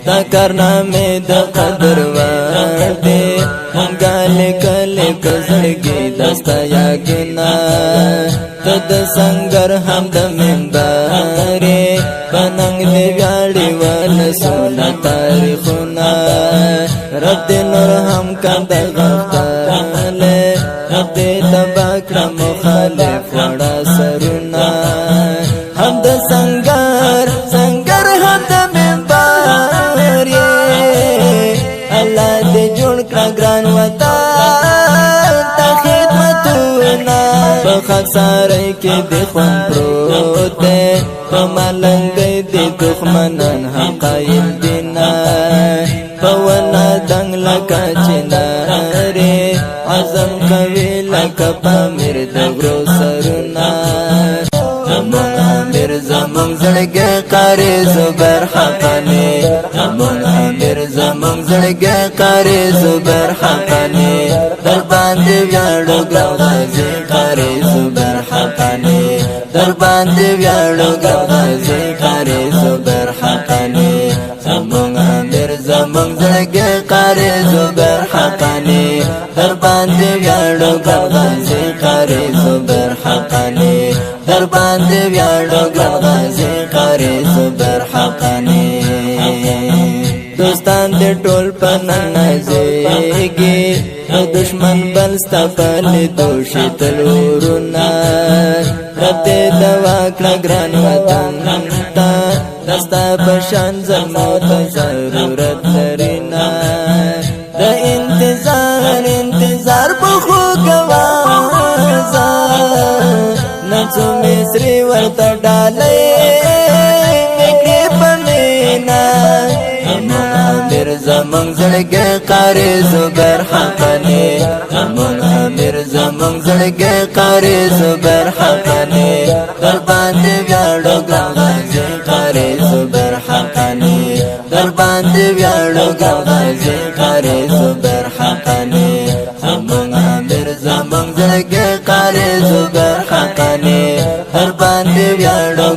تا کارنامې د قدر وړ دی مونږه لیکلې کزړګي دستا یادونه ته د سنگر هم د منبرې پننګ دې ویاړې ولسونه تاریخونه رب دې نور هم کند غفتاله رب دې تبا کړه مخالف وړه سرونه هم د سنگر هم د منبر الله دې جوړ کړه ګران وطن ته خدمتونه په خاکسارۍ کې دې خوند پروت دی په ملنګۍ دې دښمنان هم قایل دي نه په ونه دنګ لکه چنارې عزم کوي لکه پامیر د غرو سرونه زمون امیر زمون زړګی قاري زبر حقانی زمون امیر زمون زړګی قاري زبر حقانی در باندې ویاړو غوځي قاري زبر حقانی در باندې ویاړو غوځي قاري زبر حقانی زمون امیر زمون زړګی قاري زبر حقانی در باندې ویاړو غوځي قاري زبر حقانی در باندې ویاړو غوځي قاري زبر حقانی دوستان دې ټول پننځيږي دشمن بل ستپل دوشي تلورنا رب دې دوا کړه ګران وطن ته دستا بشان زمو ته ضرورت لرينا د انتظار په خو گوازا نڅو مصری ورته ډالې میکړې پمینا امیر زمون زړګی قاري زبر حقانی امیر زمون زړګی قاري زبر حقانی در باندې ویاړو غوځي قاري زبر حقانی در باندې ویاړو غوځي قاري زبر حقانی زمون امیر زمون زړګی قاري زبر حقانی در باندې ویاړو